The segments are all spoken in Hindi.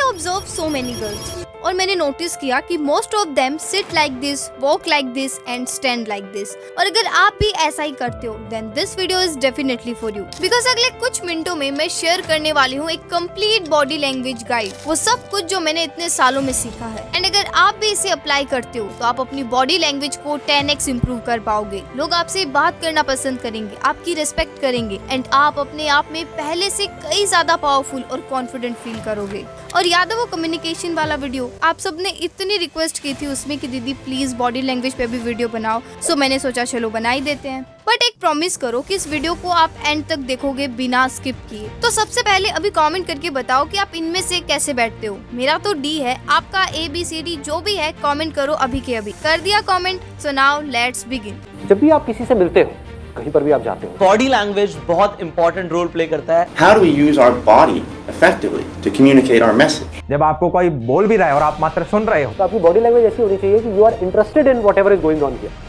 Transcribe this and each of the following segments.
ऑब्जर्व सो मेनी गर्ल्स और मैंने नोटिस किया कि most of them sit like this, walk like this and stand like this. और अगर आप भी ऐसा ही करते हो then this video is definitely for you, because अगले कुछ मिनटों में मैं शेयर करने वाली हूँ एक कंप्लीट बॉडी लैंग्वेज गाइड, वो सब कुछ जो मैंने इतने सालों में सीखा है। एंड अगर आप भी इसे अप्लाई करते हो तो आप अपनी बॉडी लैंग्वेज को 10x इम्प्रूव कर पाओगे। लोग आपसे बात करना पसंद करेंगे, आपकी रिस्पेक्ट करेंगे एंड आप अपने आप में पहले से कई ज्यादा पावरफुल और कॉन्फिडेंट फील करोगे। और याद है वो कम्युनिकेशन वाला वीडियो, आप सबने इतनी रिक्वेस्ट की थी उसमें कि दीदी प्लीज बॉडी लैंग्वेज पे भी वीडियो बनाओ, सो मैंने सोचा चलो बना ही देते हैं। बट एक प्रॉमिस करो कि इस वीडियो को आप एंड तक देखोगे बिना स्किप किए। तो सबसे पहले अभी कमेंट करके बताओ कि आप इनमें से कैसे बैठते हो। मेरा तो डी है, आपका ABCD जो भी है कमेंट करो अभी के अभी। कर दिया comment? So now let's begin. जब भी आप किसी से मिलते हो, कहीं पर भी आप जाते हो, बॉडी लैंग्वेज बहुत इंपॉर्टेंट रोल प्ले करता है। How do we use our body effectively to communicate our message? जब आपको कोई बोल भी रहा है और आप मात्र सुन रहे हो, तो आपकी बॉडी लैंग्वेज ऐसी होनी चाहिए कि you are interested in whatever is going on here.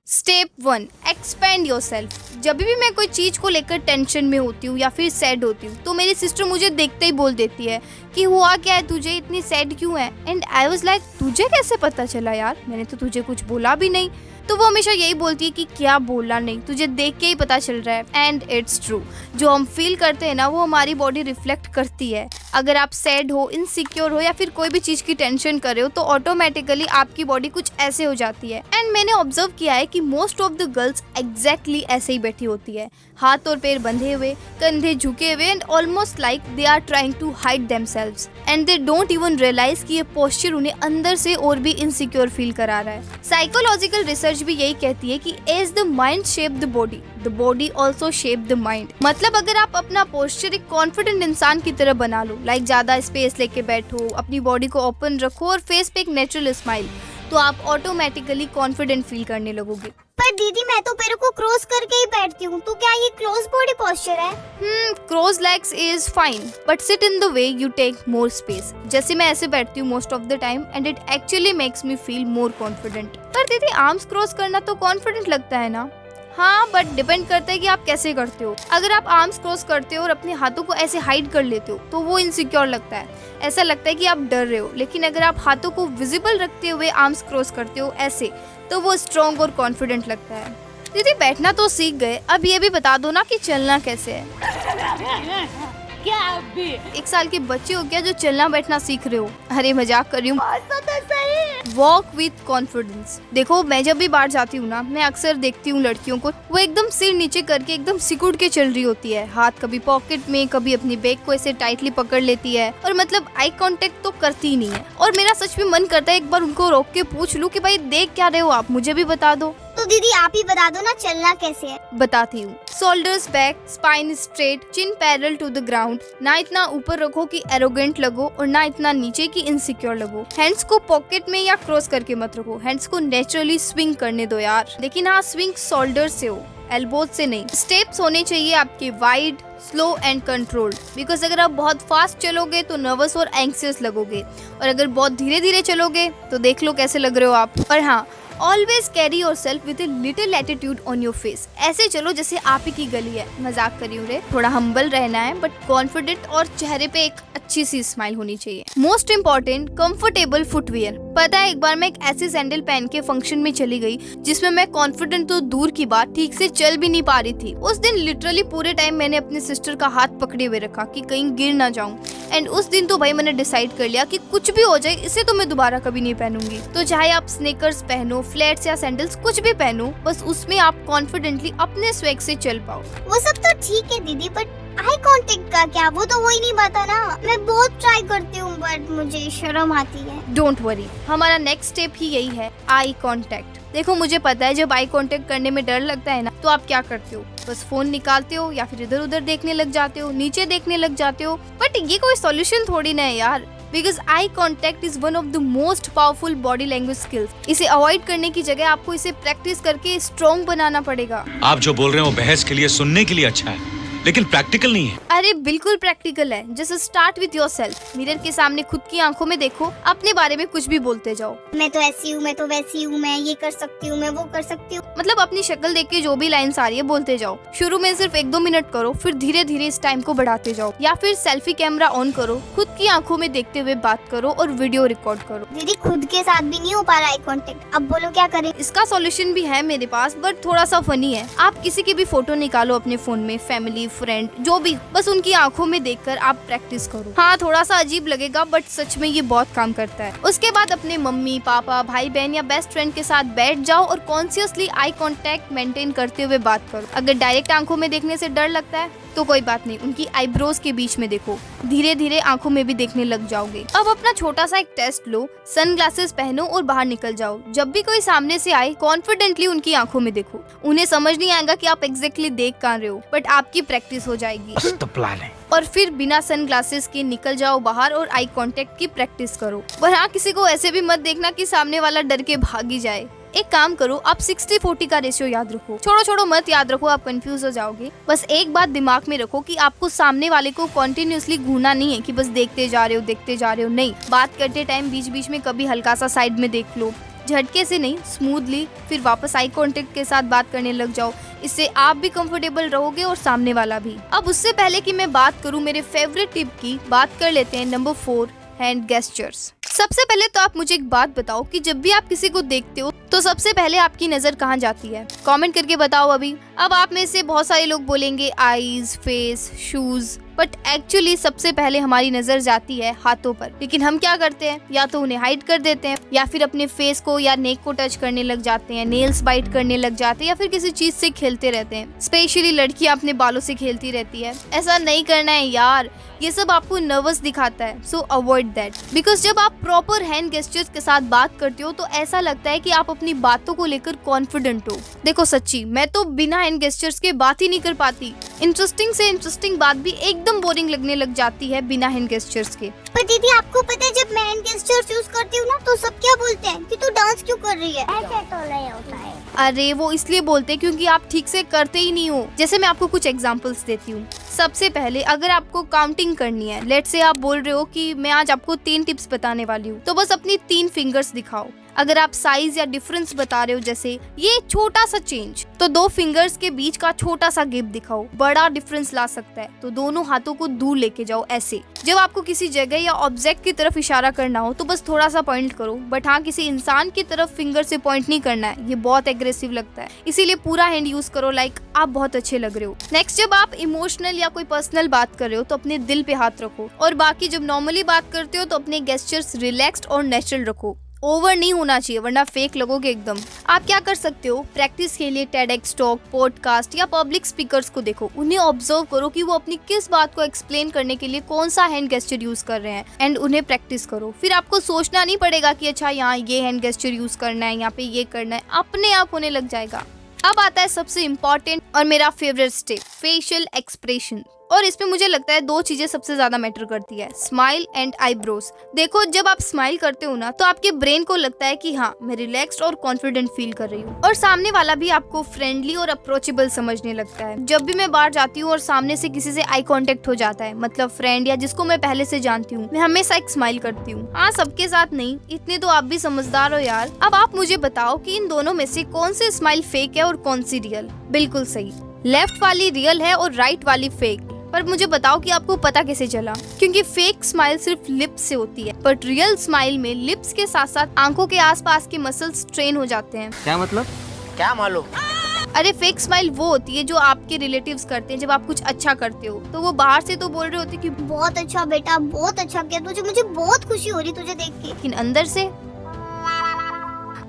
Step 1, expand yourself. जब भी मैं कोई चीज को लेकर टेंशन में होती हूँ या फिर सैड होती हूँ तो मेरी सिस्टर मुझे देखते ही बोल देती है कि हुआ क्या है, तुझे इतनी सैड क्यों है। एंड आई वाज लाइक तुझे कैसे पता चला यार, मैंने तो तुझे कुछ बोला भी नहीं। तो वो हमेशा यही बोलती है कि क्या बोला नहीं, तुझे देख के ही पता चल रहा है। एंड इट्स ट्रू, जो हम फील करते हैं ना वो हमारी बॉडी रिफ्लेक्ट करती है। अगर आप सैड हो, इनसिक्योर हो या फिर कोई भी चीज की टेंशन कर रहे हो तो ऑटोमेटिकली आपकी बॉडी कुछ ऐसे हो जाती है। एंड मैंने ऑब्जर्व किया है कि most of the girls exactly ऐसे ही बैठी होती है, हाथ और पैर बंधे हुए, कंधे झुके हुए and almost like they are trying to hide themselves and they don't even realise कि ये पोस्चर उन्हें अंदर से और भी इनसिक्योर फील करा रहा है। साइकोलॉजिकल रिसर्च भी यही कहती है कि as the mind shape the body also shape the mind. मतलब अगर आप अपना पोस्चर एक कॉन्फिडेंट इंसान की तरह बना लो, लाइक ज्यादा स्पेस लेके बैठो, अपनी बॉडी को ओपन रखो और फेस पे एक नेचुरल स्माइल, तो आप ऑटोमेटिकली कॉन्फिडेंट फील करने लगोगे। पर दीदी मैं तो पैरों को क्रॉस करके ही बैठती हूँ, तो क्या ये क्लोज बॉडी पोस्चर है? Cross legs is fine but sit in the way you take more space. जैसे मैं ऐसे बैठती हूँ most of the time and it actually makes me feel more confident. पर दीदी आर्म्स क्रॉस करना तो कॉन्फिडेंट लगता है ना? हाँ, बट डिपेंड करता है कि आप कैसे करते हो। अगर आप आर्म्स क्रॉस करते हो और अपने हाथों को ऐसे हाइड कर लेते हो तो वो इनसिक्योर लगता है, ऐसा लगता है कि आप डर रहे हो। लेकिन अगर आप हाथों को विजिबल रखते हुए आर्म्स क्रॉस करते हो ऐसे, तो वो स्ट्रॉन्ग और कॉन्फिडेंट लगता है। दीदी बैठना तो सीख गए, अब ये भी बता दो ना कि चलना कैसे है। क्या अभी 1 साल के बच्चे हो क्या जो चलना बैठना सीख रहे हो? अरे मजाक कर रही हूँ। Walk with confidence. देखो मैं जब भी बाहर जाती हूँ ना, मैं अक्सर देखती हूँ लड़कियों को, वो एकदम सिर नीचे करके एकदम सिकुड़ के चल रही होती है, हाथ कभी पॉकेट में, कभी अपनी बैग को ऐसे टाइटली पकड़ लेती है और मतलब आई कांटेक्ट तो करती ही नहीं है। और मेरा सच में मन करता है एक बार उनको रोक के पूछ लूं कि भाई देख क्या रहे हो आप, मुझे भी बता दो। तो दीदी आप ही बता दो ना चलना कैसे है। बताती हूँ। Shoulders back, spine straight, chin parallel to the ground. ना इतना ऊपर रखो कि एरोगेंट लगो और ना इतना नीचे कि इनसिक्योर लगो। हैंड्स को पॉकेट में या क्रॉस करके मत रखो, हैंड्स को नेचुरली स्विंग करने दो यार। लेकिन हाँ, स्विंग शोल्डर से हो, एल्बोज से नहीं। स्टेप्स होने चाहिए आपके wide, slow and controlled, because अगर आप बहुत फास्ट चलोगे तो नर्वस और एंग्सियस लगोगे और अगर बहुत धीरे धीरे चलोगे तो देख लो कैसे लग रहे हो आप। और हाँ, always carry your self with a little attitude on your face. ऐसे चलो जैसे आप ही की गली है, मजाक करी हूँ रे। थोड़ा हम्बल रहना है बट कॉन्फिडेंट और चेहरे पे एक अच्छी सी स्माइल होनी चाहिए। Most important, comfortable footwear. पता है एक बार मैं एक ऐसी सैंडल पहन के फंक्शन में चली गई जिसमें मैं कॉन्फिडेंट तो दूर की बात, ठीक से चल भी नहीं पा रही थी। उस दिन लिटरली पूरे टाइम मैंने अपनी सिस्टर का हाथ पकड़े हुए रखा कि कहीं गिर ना जाऊं। एंड उस दिन तो भाई मैंने डिसाइड कर लिया कि कुछ भी हो जाए इसे तो मैं दोबारा कभी नहीं पहनूंगी। तो चाहे आप स्नीकर्स पहनो, फ्लैट्स या सैंडल्स, कुछ भी पहनो, बस उसमें आप कॉन्फिडेंटली अपने स्वैग से चल पाओ। वो सब तो ठीक है दीदी, बट आई कांटेक्ट का क्या? वो तो वही नहीं बात ना। मैं बहुत ट्राई करती हूँ बट मुझे शर्म आती है। डोंट वरी, हमारा नेक्स्ट स्टेप ही यही है, आई कांटेक्ट। देखो मुझे पता है जब आई कांटेक्ट करने में डर लगता है ना, तो आप क्या करते हो? बस फोन निकालते हो या फिर इधर उधर देखने लग जाते हो, नीचे देखने लग जाते हो। बट ये कोई सॉल्यूशन थोड़ी ना है यार, because eye contact is one of the most powerful body language skills. इसे अवॉइड करने की जगह आपको इसे प्रैक्टिस करके स्ट्रॉन्ग बनाना पड़ेगा। आप जो बोल रहे हो बहस के लिए, सुनने के लिए अच्छा है, लेकिन प्रैक्टिकल नहीं है। अरे बिल्कुल प्रैक्टिकल है। Just start with yourself. Mirror के सामने खुद की आंखों में देखो, अपने बारे में कुछ भी बोलते जाओ। मैं तो ऐसी हूँ, मैं तो वैसी हूँ, मैं ये कर सकती हूँ, मैं वो कर सकती हूँ। मतलब अपनी शक्ल देख के जो भी लाइन्स आ रही है बोलते जाओ। शुरू में सिर्फ 1-2 मिनट करो, फिर धीरे धीरे इस टाइम को बढ़ाते जाओ। या फिर सेल्फी कैमरा ऑन करो, खुद की आंखों में देखते हुए बात करो और वीडियो रिकॉर्ड करो। दीदी खुद के साथ भी नहीं हो पा रहा आई कांटेक्ट, अब बोलो क्या करें। इसका सॉल्यूशन भी है मेरे पास, बट थोड़ा सा फनी है। आप किसी की भी फोटो निकालो अपने फोन में, फैमिली, फ्रेंड, जो भी, बस उनकी आंखों में देखकर आप प्रैक्टिस करो। हाँ, थोड़ा सा अजीब लगेगा, बट सच में ये बहुत काम करता है। उसके बाद अपने मम्मी, पापा, भाई बहन या बेस्ट फ्रेंड के साथ बैठ जाओ और कॉन्शियसली आई कांटेक्ट मेंटेन करते हुए बात करो। अगर डायरेक्ट आंखों में देखने से डर लगता है तो कोई बात नहीं, उनकी आईब्रोज के बीच में देखो। धीरे धीरे आंखों में भी देखने लग जाओगे। अब अपना छोटा सा एक टेस्ट लो, सनग्लासेस पहनो और बाहर निकल जाओ। जब भी कोई सामने से आए, कॉन्फिडेंटली उनकी आंखों में देखो। उन्हें समझ नहीं आएगा कि आप एग्जैक्टली देख कहाँ रहे हो, बट आपकी प्रैक्टिस हो जाएगी। तो प्लान है। और फिर बिना सनग्लासेस के निकल जाओ बाहर और आई कांटेक्ट की प्रैक्टिस करो। पर हाँ, किसी को ऐसे भी मत देखना कि सामने वाला डर के भागी जाए। एक काम करो, आप 60-40 का रेशियो याद रखो। छोड़ो मत याद रखो, आप कंफ्यूज हो जाओगे। बस एक बात दिमाग में रखो कि आपको सामने वाले को कंटिन्यूअसली घूरना नहीं है कि बस देखते जा रहे हो। नहीं, बात करते टाइम बीच बीच में कभी हल्का सा साइड में देख लो, झटके से नहीं, स्मूथली। फिर वापस आई कांटेक्ट के साथ बात करने लग जाओ। इससे आप भी कंफर्टेबल रहोगे और सामने वाला भी। अब उससे पहले कि मैं बात करूं मेरे फेवरेट टिप की, बात कर लेते हैं नंबर 4, हैंड गेस्चर्स। सबसे पहले तो आप मुझे एक बात बताओ कि जब भी आप किसी को देखते हो तो सबसे पहले आपकी नजर कहाँ जाती है? कमेंट करके बताओ अभी। अब आप में से बहुत सारे लोग बोलेंगे eyes, face, shoes, but actually सबसे पहले हमारी नजर जाती है हाथों पर। लेकिन हम क्या करते हैं, या तो उन्हें हाइड कर देते हैं, या फिर अपने फेस को या नेक को टच करने लग जाते हैं, नेल्स बाइट करने लग जाते हैं, या फिर किसी चीज से खेलते रहते हैं। स्पेशली लड़कियां अपने बालों से खेलती रहती है। ऐसा नहीं करना है यार, ये सब आपको नर्वस दिखाता है, सो अवॉइड दैट। बिकॉज जब आप प्रॉपर हैंड गेस्चर्स के साथ बात करते हो तो ऐसा लगता है कि आप अपनी बातों को लेकर कॉन्फिडेंट हो। देखो सच्ची, मैं तो बिना हैंड गेस्चर्स के बात ही नहीं कर पाती। इंटरेस्टिंग से इंटरेस्टिंग बात भी एकदम बोरिंग लगने लग जाती है बिना हैंड गेस्चर्स के। पर दीदी आपको पता है, जब मैं हैंड गेस्चर्स यूज करती हूँ ना तो सब क्या बोलते हैं कि तू डांस क्यों कर रही है। ऐसे तो नहीं होता है। अरे वो इसलिए बोलते हैं क्योंकि आप ठीक से करते ही नहीं हो। जैसे मैं आपको कुछ एग्जांपल्स देती हूँ। सबसे पहले अगर आपको काउंटिंग करनी है, लेट्स से आप बोल रहे हो कि मैं आज आपको 3 टिप्स बताने वाली हूँ, तो बस अपनी 3 फिंगर्स दिखाओ। अगर आप साइज या डिफरेंस बता रहे हो, जैसे ये छोटा सा चेंज, तो 2 फिंगर्स के बीच का छोटा सा गैप दिखाओ। बड़ा डिफरेंस ला सकता है तो दोनों हाथों को दूर लेके जाओ ऐसे। जब आपको किसी जगह या ऑब्जेक्ट की तरफ इशारा करना हो तो बस थोड़ा सा पॉइंट करो, बट हाँ, किसी इंसान की तरफ फिंगर से पॉइंट नहीं करना है, ये बहुत एग्रेसिव लगता है। इसीलिए पूरा हैंड यूज करो, लाइक आप बहुत अच्छे लग रहे हो। नेक्स्ट, जब आप इमोशनल या कोई पर्सनल बात कर रहे हो तो अपने दिल पे हाथ रखो। और बाकी जब नॉर्मली बात करते हो तो अपने गेस्चर्स रिलैक्स्ड और नेचुरल रखो। ओवर नहीं होना चाहिए वरना फेक लगोगे एकदम। आप क्या कर सकते हो, प्रैक्टिस के लिए टेडएक्स टॉक, पॉडकास्ट या पब्लिक स्पीकर्स को देखो। उन्हें ऑब्जर्व करो कि वो अपनी किस बात को एक्सप्लेन करने के लिए कौन सा हैंड गेस्चर यूज कर रहे हैं, एंड उन्हें प्रैक्टिस करो। फिर आपको सोचना नहीं पड़ेगा कि अच्छा यहाँ ये हैंड गेस्चर यूज करना है, यहाँ पे ये करना है, अपने आप होने लग जाएगा। अब आता है सबसे इम्पोर्टेंट और मेरा फेवरेट स्टेप, फेशियल एक्सप्रेशन। और इसमें मुझे लगता है 2 चीजें सबसे ज्यादा मैटर करती है, स्माइल एंड आईब्रोज। देखो, जब आप स्माइल करते हो ना तो आपके ब्रेन को लगता है कि हाँ, मैं रिलैक्स्ड और कॉन्फिडेंट फील कर रही हूँ, और सामने वाला भी आपको फ्रेंडली और अप्रोचेबल समझने लगता है। जब भी मैं बाहर जाती हूँ और सामने से किसी से आई कांटेक्ट हो जाता है, मतलब फ्रेंड या जिसको मैं पहले से जानती हूँ, मैं हमेशा एक स्माइल करती हूँ। हाँ, सबके साथ नहीं, इतने तो आप भी समझदार हो यार। अब आप मुझे बताओ कि इन दोनों में से कौन सी स्माइल फेक है और कौन सी रियल? बिल्कुल सही, लेफ्ट वाली रियल है और राइट वाली फेक। पर मुझे बताओ कि आपको पता कैसे चला? क्योंकि फेक स्माइल सिर्फ लिप्स से होती है, बट रियल स्माइल में लिप्स के साथ साथ आंखों के आसपास के मसल्स स्ट्रेन हो जाते हैं। क्या मतलब? क्या मालूम? अरे फेक स्माइल वो होती है जो आपके रिलेटिव्स करते हैं जब आप कुछ अच्छा करते हो। तो वो बाहर से तो बोल रहे होते कि बहुत अच्छा बेटा, बहुत अच्छा किया तुझे, मुझे बहुत खुशी हो रही तुझे देख के, लेकिन अंदर से।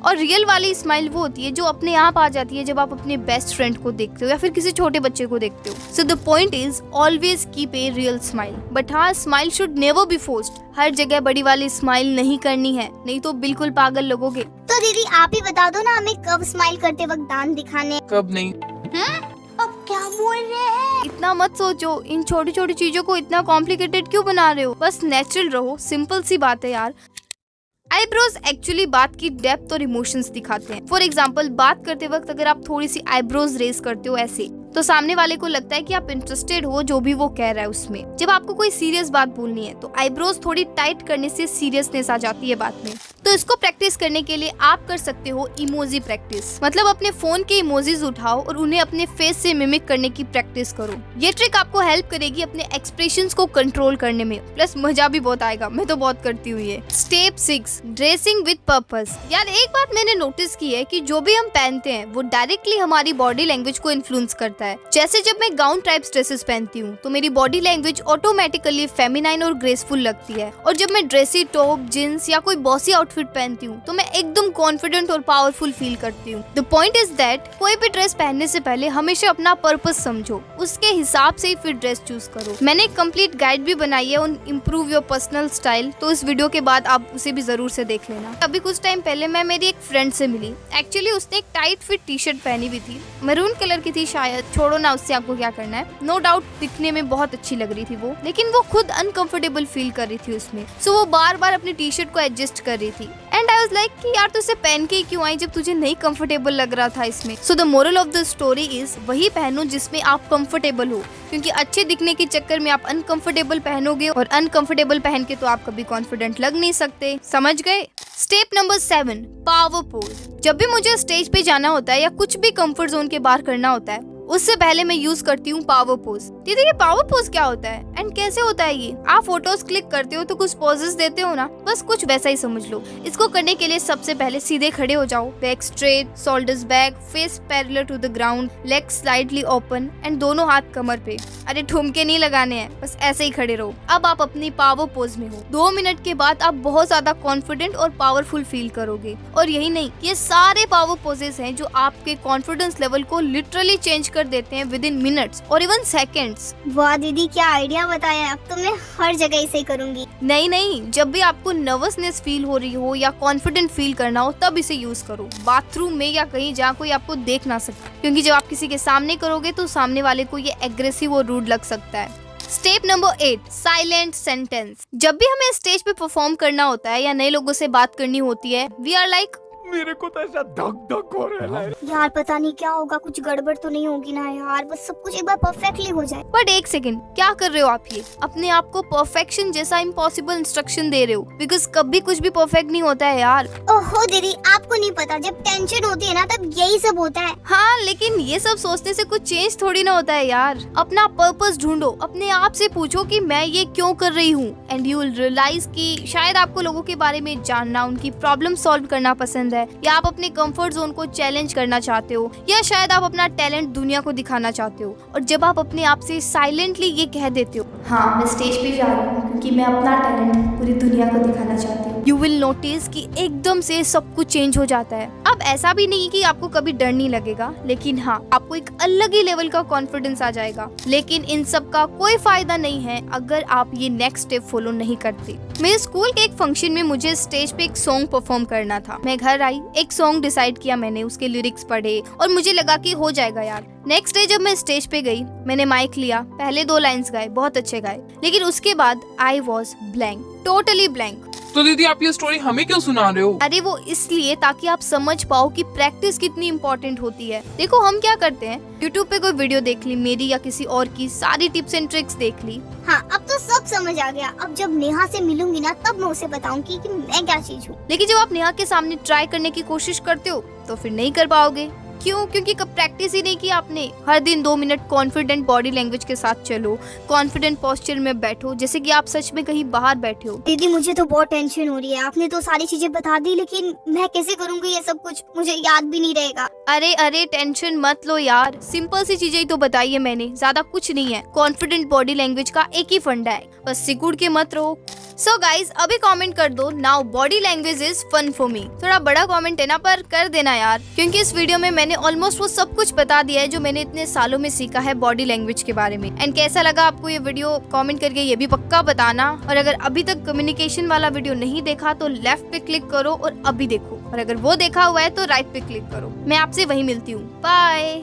और रियल वाली स्माइल वो होती है जो अपने आप आ जाती है जब आप अपने बेस्ट फ्रेंड को देखते हो या फिर किसी छोटे बच्चे को देखते हो। So the point is always keep a real smile, but हाँ, smile should never be forced. हर जगह बड़ी वाली स्माइल नहीं करनी है, नहीं तो बिल्कुल पागल लगोगे। तो दीदी आप ही बता दो ना, हमें कब स्माइल करते वक्त दांत दिखाने, कब नहीं। अब क्या बोल रहे हैं? इतना मत सोचो, इन छोटी छोटी चीजों को इतना कॉम्प्लिकेटेड क्यों बना रहे हो? बस नेचुरल रहो, सिंपल सी बात है यार। आईब्रोज एक्चुअली बात की डेप्थ और इमोशंस दिखाते हैं। फॉर एग्जाम्पल, बात करते वक्त अगर आप थोड़ी सी आईब्रोज रेज करते हो ऐसे, तो सामने वाले को लगता है कि आप इंटरेस्टेड हो जो भी वो कह रहा है उसमें। जब आपको कोई सीरियस बात बोलनी है तो आईब्रोज थोड़ी टाइट करने से सीरियसनेस आ जाती है बात में। तो इसको प्रैक्टिस करने के लिए आप कर सकते हो इमोजी प्रैक्टिस, मतलब अपने फोन के इमोजीज उठाओ और उन्हें अपने फेस से मिमिक करने की प्रैक्टिस करो। ये ट्रिक आपको हेल्प करेगी अपने एक्सप्रेशंस को कंट्रोल करने में, प्लस मजा भी बहुत आएगा। मैं तो बहुत करती हूँ ये। Step 6, dressing with purpose. यार एक बात मैंने नोटिस की है कि जो भी हम पहनते हैं वो डायरेक्टली हमारी बॉडी लैंग्वेज को इन्फ्लुएंस करता है। जैसे जब मैं गाउन टाइप्स ड्रेसेस पहनती हूँ तो मेरी बॉडी लैंग्वेज ऑटोमेटिकली फेमिनाइन और ग्रेसफुल लगती है, और जब मैं ड्रेसी टॉप, जींस या कोई बॉसी आउटफिट पहनती हूँ तो मैं एकदम कॉन्फिडेंट और पावरफुल फील करती हूँ। द पॉइंट इज दैट कोई भी ड्रेस पहनने से पहले हमेशा अपना पर्पस समझो, उसके हिसाब से ही फिर ड्रेस चूज करो। मैंने एक कंप्लीट गाइड भी बनाई है on improve your personal style, तो इस वीडियो के बाद आप उसे भी जरूर से देख लेना। अभी कुछ टाइम पहले मैं मेरी एक फ्रेंड से मिली। एक्चुअली उसने एक टाइट फिट टी शर्ट पहनी हुई थी, मैरून कलर की थी शायद, छोड़ो ना, उससे आपको क्या करना है। नो डाउट दिखने में बहुत अच्छी लग रही थी वो, लेकिन वो खुद अनकंफर्टेबल फील कर रही थी उसमें। सो वो बार बार अपनी टी शर्ट को एडजस्ट कर रही थी एंड आई वाज लाइक कि यार तू इसे पहन के क्यों आई जब तुझे नहीं कंफर्टेबल लग रहा था इसमें। So the moral of the story is वही पहनो जिसमें आप कंफर्टेबल हो, क्योंकि अच्छे दिखने के चक्कर में आप अनकंफर्टेबल पहनोगे और अनकंफर्टेबल पहन के तो आप कभी कॉन्फिडेंट लग नहीं सकते। समझ गए? Step number 7, power pose. जब भी मुझे स्टेज पे जाना होता है या कुछ भी कंफर्ट जोन के बाहर करना होता है उससे पहले मैं यूज करती हूँ पावर पोज। दीदी ये पावर पोज क्या होता है एंड कैसे होता है ये? आप फोटोज क्लिक करते हो तो कुछ पोजेस देते हो ना, बस कुछ वैसा ही समझ लो। इसको करने के लिए सबसे पहले सीधे खड़े हो जाओ, back straight, shoulders back, face parallel to the ground, leg slightly open and दोनों हाथ कमर पे। अरे ठुमके नहीं लगाने हैं, बस ऐसे ही खड़े रहो। अब आप अपनी पावर पोज में हो। 2 मिनट के बाद आप बहुत ज्यादा कॉन्फिडेंट और पावरफुल फील करोगे। और यही नहीं, ये सारे पावर पोजेस हैं जो आपके कॉन्फिडेंस लेवल को लिटरली चेंज कर देते हैं विद इन मिनट्स और इवन सेकेंड्स। वाह दीदी क्या आइडिया बताया, अब तो मैं हर जगह इसे ही करूंगी। नहीं, जब भी आपको नर्वसनेस फील हो रही हो या कॉन्फिडेंट फील करना हो तब इसे यूज करो। बाथरूम में या कहीं जहाँ कोई आपको देख ना सके, क्योंकि जब आप किसी के सामने करोगे तो सामने वाले को ये एग्रेसिव और रूड लग सकता है। Step number 8, silent sentence. जब भी हमें स्टेज पे परफॉर्म करना होता है या नए लोगों से बात करनी होती है, वी आर लाइक मेरे को तो ऐसा धक धक हो रहा है। यार पता नहीं क्या होगा, कुछ गड़बड़ तो नहीं होगी ना यार, बस सब कुछ एक बार परफेक्टली हो जाए। बट एक सेकंड, क्या कर रहे हो आप? ये अपने आप को परफेक्शन जैसा इम्पॉसिबल इंस्ट्रक्शन दे रहे हो, बिकॉज कभी कुछ भी परफेक्ट नहीं होता है यार। ओहो दीदी आपको नहीं पता, जब टेंशन होती है ना तब यही सब होता है। हाँ, लेकिन ये सब सोचने से कुछ चेंज थोड़ी ना होता है यार। अपना पर्पस ढूंढो, अपने आप से पूछो कि मैं ये क्यों कर रही हूँ, एंड यू विल रियलाइज कि शायद आपको लोगों के बारे में जानना, उनकी प्रॉब्लम सॉल्व करना पसंद है, या आप अपने कंफर्ट जोन को चैलेंज करना चाहते हो, या शायद आप अपना टैलेंट दुनिया को दिखाना चाहते हो। और जब आप अपने आप से साइलेंटली ये कह देते हो, हाँ मैं स्टेज पे जा रही हूँ क्योंकि मैं अपना टैलेंट पूरी दुनिया को दिखाना चाहती हूँ, यू विल नोटिस कि एकदम से सब कुछ चेंज हो जाता है। अब ऐसा भी नहीं कि आपको कभी डर नहीं लगेगा, लेकिन हाँ आपको एक अलग ही लेवल का कॉन्फिडेंस आ जाएगा। लेकिन इन सब का कोई फायदा नहीं है अगर आप ये नेक्स्ट स्टेप फॉलो नहीं करते। मेरे स्कूल के एक फंक्शन में मुझे स्टेज पे एक सॉन्ग परफॉर्म करना था। मैं घर आई, एक सॉन्ग डिसाइड किया मैंने, उसके लिरिक्स पढ़े और मुझे लगा कि हो जाएगा यार। नेक्स्ट डे जब मैं स्टेज पे गई, मैंने माइक लिया, पहले 2 लाइंस गाए, बहुत अच्छे गाए, लेकिन उसके बाद I was blank, totally blank. तो दीदी आप ये स्टोरी हमें क्यों सुना रहे हो? अरे वो इसलिए ताकि आप समझ पाओ कि प्रैक्टिस कितनी इम्पोर्टेंट होती है। देखो हम क्या करते हैं, यूट्यूब पे कोई वीडियो देख ली मेरी या किसी और की, सारी टिप्स एंड ट्रिक्स देख ली। हाँ अब तो सब समझ आ गया। अब जब नेहा से मिलूंगी ना तब मैं उसे बताऊंगी कि मैं क्या चीज हूँ। लेकिन जब आप नेहा के सामने ट्राई करने की कोशिश करते हो तो फिर नहीं कर पाओगे। क्यों? क्योंकि कब प्रैक्टिस ही नहीं की आपने। हर दिन 2 मिनट कॉन्फिडेंट बॉडी लैंग्वेज के साथ चलो, कॉन्फिडेंट पोस्चर में बैठो जैसे कि आप सच में कहीं बाहर बैठे हो। दीदी मुझे तो बहुत टेंशन हो रही है, आपने तो सारी चीजें बता दी, लेकिन मैं कैसे करूंगी ये सब कुछ, मुझे याद भी नहीं रहेगा। अरे टेंशन मत लो यार, सिंपल सी चीजें ही तो बताई है मैंने, ज्यादा कुछ नहीं है। कॉन्फिडेंट बॉडी लैंग्वेज का एक ही फंडा है, बस सिकुड़ के मत रहो। सो गाइज अभी कमेंट कर दो, now body language is fun for me. थोड़ा बड़ा कमेंट है ना, पर कर देना यार, क्योंकि इस वीडियो में मैंने ऑलमोस्ट वो सब कुछ बता दिया है जो मैंने इतने सालों में सीखा है बॉडी लैंग्वेज के बारे में। एंड कैसा लगा आपको ये वीडियो, कमेंट करके ये भी पक्का बताना। और अगर अभी तक कम्युनिकेशन वाला वीडियो नहीं देखा तो लेफ्ट पे क्लिक करो और अभी देखो, और अगर वो देखा हुआ है तो राइट पे क्लिक करो। मैं आपसे वहीं मिलती हूँ, बाय।